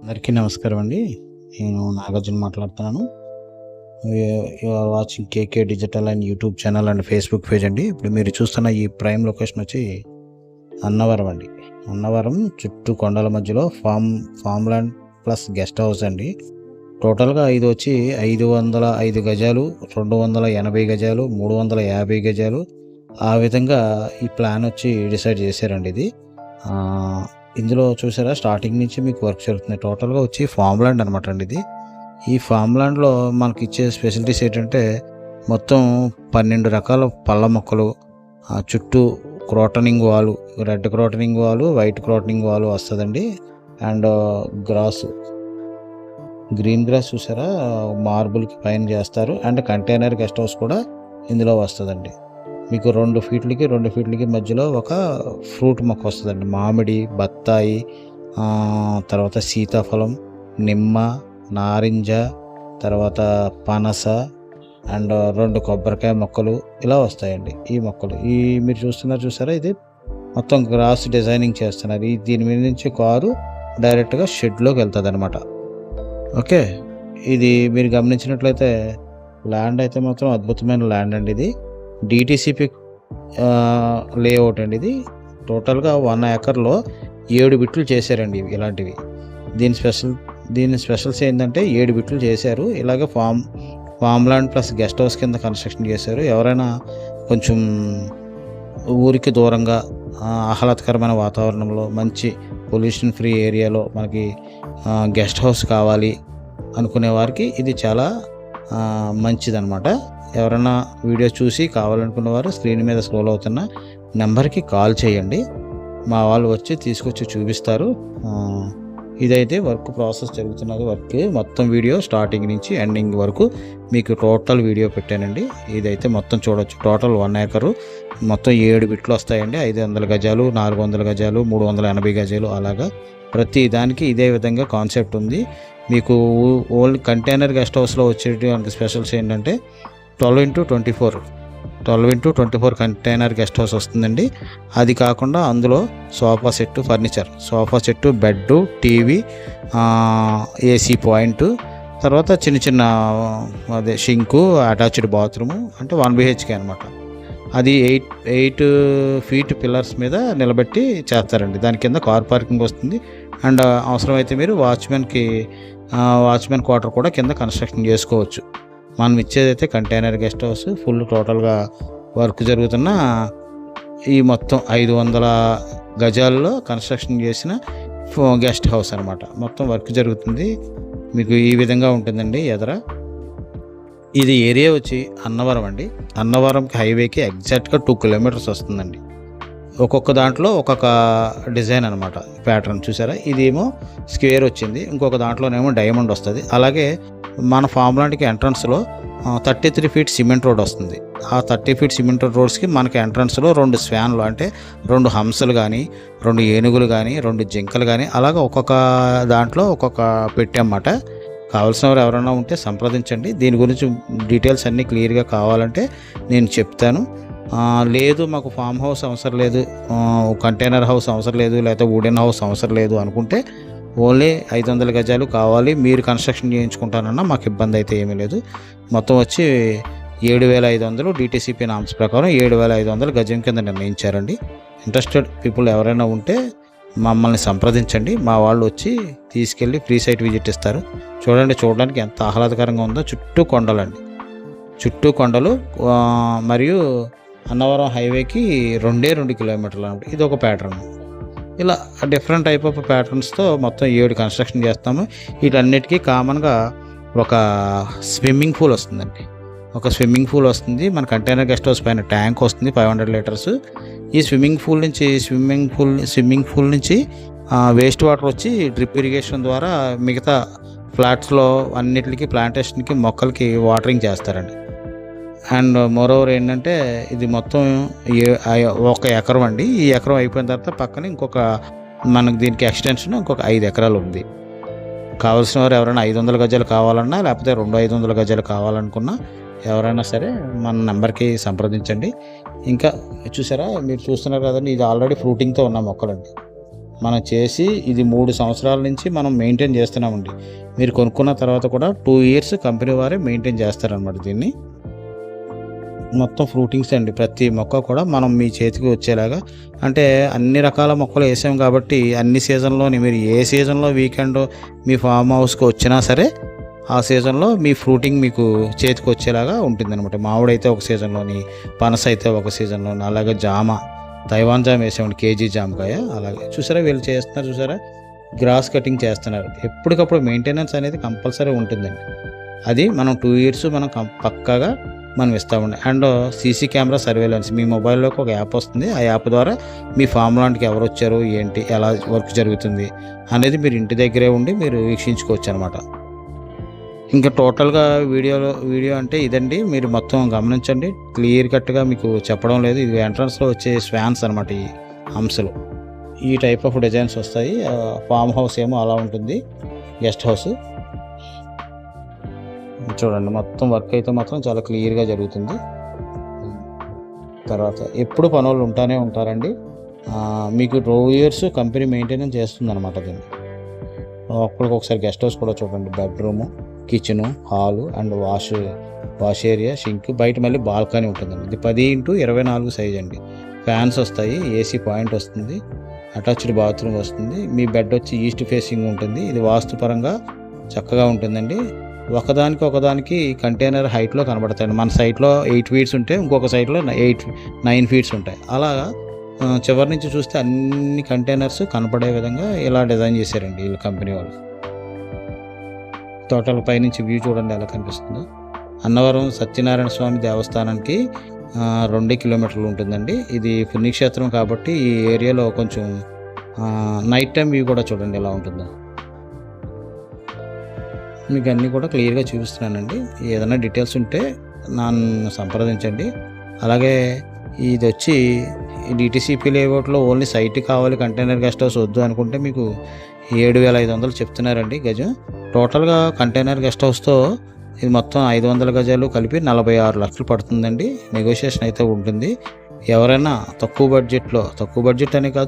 అందరికీ నమస్కారం అండి. నేను నాగార్జున మాట్లాడుతున్నాను. You are watching KK digital and YouTube channel and Facebook page అండి. ఇప్పుడు మీరు చూస్తున్న ఈ ప్రైమ్ లొకేషన్ వచ్చి అన్నవరం అండి. అన్నవరం చుట్టూ కొండల మధ్యలో farm land plus guest house అండి. టోటల్గా ఇది వచ్చి 505 గజాలు, 280 గజాలు, 350 గజాలు, ఆ విధంగా ఈ ప్లాన్ వచ్చి డిసైడ్ చేశారండి. ఇది ఇందులో చూసారా, స్టార్టింగ్ నుంచి మీకు వర్క్ జరుగుతుంది. టోటల్గా వచ్చి ఫామ్ ల్యాండ్ అనమాట అండి. ఇది ఈ ఫామ్ ల్యాండ్లో మనకి ఇచ్చే స్పెషాలిటీస్ ఏంటంటే మొత్తం 12 రకాల పళ్ళ మొక్కలు, చుట్టూ క్రోటనింగ్ వాలు, రెడ్ క్రోటనింగ్ వాలు, వైట్ క్రోటనింగ్ వాలు వస్తుందండి. అండ్ గ్రీన్ గ్రాస్ చూసారా, మార్బుల్కి పైన చేస్తారు. అండ్ కంటైనర్ గెస్ట్ హౌస్ కూడా ఇందులో వస్తుందండి. మీకు 2 ఫీట్లకి మధ్యలో ఒక ఫ్రూట్ మొక్క వస్తుందండి. మామిడి, బత్తాయి, తర్వాత సీతాఫలం, నిమ్మ, నారింజ, తర్వాత పనస అండ్ 2 కొబ్బరికాయ మొక్కలు ఇలా వస్తాయండి. ఈ మొక్కలు మీరు చూసారా, ఇది మొత్తం గ్రాస్ డిజైనింగ్ చేస్తున్నారు. దీని మీద నుంచి కారు డైరెక్ట్గా షెడ్లోకి వెళ్తుంది అనమాట. ఓకే, ఇది మీరు గమనించినట్లయితే ల్యాండ్ అయితే మాత్రం అద్భుతమైన ల్యాండ్ అండి. ఇది డిటిసిపి లేఅవుట్ అండి. ఇది టోటల్గా 1 ఎకర్లో 7 బిట్లు చేశారండి ఇలాంటివి. దీని స్పెషల్స్ ఏంటంటే 7 బిట్లు చేశారు. ఇలాగే farm land plus guest house కింద కన్స్ట్రక్షన్ చేశారు. ఎవరైనా కొంచెం ఊరికి దూరంగా ఆహ్లాదకరమైన వాతావరణంలో మంచి పొల్యూషన్ ఫ్రీ ఏరియాలో మనకి గెస్ట్ హౌస్ కావాలి అనుకునే వారికి ఇది చాలా మంచిదన్నమాట. ఎవరైనా వీడియో చూసి కావాలనుకున్న వారు స్క్రీన్ మీద స్క్రోల్ అవుతున్న నెంబర్కి కాల్ చేయండి. మా వాళ్ళు వచ్చి తీసుకొచ్చి చూపిస్తారు. ఇదైతే వర్క్ ప్రాసెస్ జరుగుతున్నది. వర్క్ మొత్తం వీడియో స్టార్టింగ్ నుంచి ఎండింగ్ వరకు మీకు టోటల్ వీడియో పెట్టానండి. ఇదైతే మొత్తం చూడొచ్చు. టోటల్ 1 ఎకరు మొత్తం 7 బిట్లు వస్తాయండి. 500 గజాలు, 400 గజాలు, 380 గజాలు, అలాగా ప్రతి దానికి ఇదే విధంగా కాన్సెప్ట్ ఉంది. మీకు ఓన్లీ కంటైనర్ గెస్ట్ హౌస్లో వచ్చేటువంటి స్పెషల్స్ ఏంటంటే 12x24 కంటైనర్ గెస్ట్ హౌస్ వస్తుందండి. అది కాకుండా అందులో sofa set, furniture, sofa set, bed, TV, AC point, తర్వాత చిన్న అదే షింకు, అటాచ్డ్ బాత్రూము, అంటే 1 BHK అనమాట. అది 8 ఫీట్ పిల్లర్స్ మీద నిలబెట్టి చేస్తారండి. దాని కింద కార్ పార్కింగ్ వస్తుంది. అండ్ అవసరమైతే మీరు వాచ్మెన్ క్వార్టర్ కూడా కింద కన్స్ట్రక్షన్ చేసుకోవచ్చు. మనం ఇచ్చేదైతే కంటైనర్ గెస్ట్ హౌస్. ఫుల్ టోటల్గా వర్క్ జరుగుతున్న ఈ మొత్తం 500 గజాల్లో కన్స్ట్రక్షన్ చేసిన గెస్ట్ హౌస్ అనమాట. మొత్తం వర్క్ జరుగుతుంది. మీకు ఈ విధంగా ఉంటుందండి ఎదర. ఇది ఏరియా వచ్చి అన్నవరం అండి. అన్నవరంకి హైవేకి ఎగ్జాక్ట్గా 2 కిలోమీటర్స్ వస్తుందండి. ఒక్కొక్క దాంట్లో ఒక్కొక్క డిజైన్ అనమాట, ప్యాటర్న్ చూసారా. ఇదేమో స్క్వేర్ వచ్చింది, ఇంకొక దాంట్లోనేమో డైమండ్ వస్తుంది. అలాగే మన ఫామ్ ల్యాండ్కి ఎంట్రన్స్లో 33 ఫీట్ సిమెంట్ రోడ్ వస్తుంది. ఆ 30 ఫీట్ సిమెంట్ రోడ్స్కి మనకి ఎంట్రన్స్లో 2 స్వాన్లు, అంటే 2 హంసలు కానీ, 2 ఏనుగులు కానీ, 2 జింకలు కానీ, అలాగే ఒక్కొక్క దాంట్లో ఒక్కొక్క పెట్టామన్నమాట. కావాల్సిన వారు ఎవరైనా ఉంటే సంప్రదించండి. దీని గురించి డీటెయిల్స్ అన్నీ క్లియర్గా కావాలంటే నేను చెప్తాను. లేదు మాకు ఫామ్ హౌస్ అవసరం లేదు, కంటైనర్ హౌస్ అవసరం లేదు, లేకపోతే వుడెన్ హౌస్ అవసరం లేదు అనుకుంటే ఓన్లీ 500 గజాలు కావాలి, మీరు కన్స్ట్రక్షన్ చేయించుకుంటానన్నా మాకు ఇబ్బంది అయితే ఏమీ లేదు. మొత్తం వచ్చి 7,500 డిటిసిపి నామ్స్ ప్రకారం 7,500 గజం కింద నిర్ణయించారండి. ఇంట్రెస్టెడ్ పీపుల్ ఎవరైనా ఉంటే మమ్మల్ని సంప్రదించండి. మా వాళ్ళు వచ్చి తీసుకెళ్ళి ఫ్రీ సైట్ విజిట్ ఇస్తారు. చూడడానికి ఎంత ఆహ్లాదకరంగా ఉందో. చుట్టూ కొండలు మరియు అన్నవరం హైవేకి 2 కిలోమీటర్లు అనమాట. ఇది ఒక ప్యాటర్న్. ఇలా డిఫరెంట్ టైప్ ఆఫ్ ప్యాటర్న్స్తో మొత్తం 7 కన్స్ట్రక్షన్ చేస్తాము. వీటన్నిటికీ కామన్గా ఒక స్విమ్మింగ్ పూల్ వస్తుందండి. మన కంటైనర్ గెస్ట్ హౌస్ పైన ట్యాంక్ వస్తుంది, 500 లీటర్స్. ఈ స్విమ్మింగ్ పూల్ నుంచి వేస్ట్ వాటర్ వచ్చి డ్రిప్ ఇరిగేషన్ ద్వారా మిగతా ఫ్లాట్స్లో అన్నిటికీ ప్లాంటేషన్కి, మొక్కలకి వాటరింగ్ చేస్తారండి. అండ్ మోరోవర్ ఏంటంటే ఇది మొత్తం 1 ఎకరం అండి. ఈ ఎకరం అయిపోయిన తర్వాత పక్కన మనకు దీనికి ఎక్స్టెన్షన్ ఇంకొక 5 ఎకరాలు ఉంది. కావాల్సిన వారు ఎవరైనా 500 గజాలు కావాలన్నా, లేకపోతే 500 గజాలు కావాలనుకున్నా ఎవరైనా సరే మన నెంబర్కి సంప్రదించండి. ఇంకా చూసారా, మీరు చూస్తున్నారు కదండి, ఇది ఆల్రెడీ ఫ్రూటింగ్తో ఉన్న మొక్కలండి. మనం చేసి ఇది 3 సంవత్సరాల నుంచి మనం మెయింటైన్ చేస్తున్నామండి. మీరు కొనుక్కున్న తర్వాత కూడా 2 ఇయర్స్ కంపెనీ వారే మెయింటైన్ చేస్తారనమాట దీన్ని. మొత్తం ఫ్రూటింగ్స్ అండి. ప్రతి మొక్క కూడా మనం మీ చేతికి వచ్చేలాగా, అంటే అన్ని రకాల మొక్కలు వేసాం కాబట్టి అన్ని సీజన్లోని మీరు ఏ సీజన్లో వీకెండ్ మీ ఫామ్ హౌస్కి వచ్చినా సరే ఆ సీజన్లో మీ ఫ్రూటింగ్ మీకు చేతికి వచ్చేలాగా ఉంటుందన్నమాట. మామిడైతే ఒక సీజన్లోని, పనస అయితే ఒక సీజన్లోని, అలాగే జామ, తైవాన్ జామ వేసామండి, కేజీ జామకాయ. అలాగే చూసారా వీళ్ళు చేస్తున్నారు, చూసారా గ్రాస్ కటింగ్ చేస్తున్నారు. ఎప్పటికప్పుడు మెయింటెనెన్స్ అనేది కంపల్సరీ ఉంటుందండి. అది మనం 2 ఇయర్స్ మనం పక్కాగా మనం ఇస్తామండి. అండ్ సీసీ కెమెరా సర్వేలెన్స్ మీ మొబైల్లోకి ఒక యాప్ వస్తుంది. ఆ యాప్ ద్వారా మీ ఫామ్ లాంటికి ఎవరు వచ్చారు, ఏంటి, ఎలా వర్క్ జరుగుతుంది అనేది మీరు ఇంటి దగ్గరే ఉండి మీరు వీక్షించుకోవచ్చు అనమాట. ఇంకా టోటల్గా వీడియో అంటే ఇదండి. మీరు మొత్తం గమనించండి, క్లియర్ కట్గా మీకు చెప్పడం లేదు. ఇది ఎంట్రన్స్లో వచ్చే స్వాన్స్ అనమాట. ఈ హంసలు ఈ టైప్ ఆఫ్ డిజైన్స్ వస్తాయి. ఫామ్ హౌస్ ఏమో అలా ఉంటుంది, గెస్ట్ హౌస్ చూడండి. మొత్తం వర్క్ అయితే మాత్రం చాలా క్లియర్గా జరుగుతుంది. తర్వాత ఎప్పుడు పనులు ఉంటానే ఉంటారండి. మీకు 2 ఇయర్స్ కంపెనీ మెయింటెనెన్స్ చేస్తుంది అనమాట దీన్ని. అప్పటికొకసారి గెస్ట్ హౌస్ కూడా చూడండి. Bedroom, kitchen, hall and wash area, sink, బయట మళ్ళీ బాల్కనీ ఉంటుందండి. ఇది 10x24 సైజ్ అండి. ఫ్యాన్స్ వస్తాయి, ఏసీ పాయింట్ వస్తుంది, అటాచ్డ్ బాత్రూమ్ వస్తుంది. మీ బెడ్ వచ్చి ఈస్ట్ ఫేసింగ్ ఉంటుంది. ఇది వాస్తుపరంగా చక్కగా ఉంటుందండి. ఒకదానికి కంటైనర్ హైట్లో కనబడతాయండి. మన సైట్లో 8 ఫీట్స్ ఉంటే ఇంకొక సైట్లో 9 ఫీట్స్ ఉంటాయి. అలాగా చివరి నుంచి చూస్తే అన్ని కంటైనర్స్ కనపడే విధంగా ఇలా డిజైన్ చేశారండి వీళ్ళు కంపెనీ వాళ్ళు. టోటల్ పైనుంచి వ్యూ చూడండి ఎలా కనిపిస్తుందో. అన్నవరం సత్యనారాయణ స్వామి దేవస్థానానికి 2 కిలోమీటర్లు ఉంటుందండి. ఇది పుణ్యక్షేత్రం కాబట్టి ఈ ఏరియాలో కొంచెం నైట్ టైం వ్యూ కూడా చూడండి ఎలా ఉంటుందో. మీకు అన్నీ కూడా క్లియర్గా చూపిస్తున్నానండి. ఏదైనా డీటెయిల్స్ ఉంటే నన్ను సంప్రదించండి. అలాగే ఇది వచ్చి డిటీసీపీ లేఅవుట్లో ఓన్లీ సైట్ కావాలి, కంటైనర్ గెస్ట్ హౌస్ వద్దు అనుకుంటే మీకు 7,500 చెప్తున్నారండి గజం. టోటల్గా కంటైనర్ గెస్ట్ హౌస్తో ఇది మొత్తం 500 గజాలు కలిపి 46 లక్షలు పడుతుందండి. నెగోషియేషన్ అయితే ఉంటుంది. ఎవరైనా తక్కువ బడ్జెట్ అనే కాదు,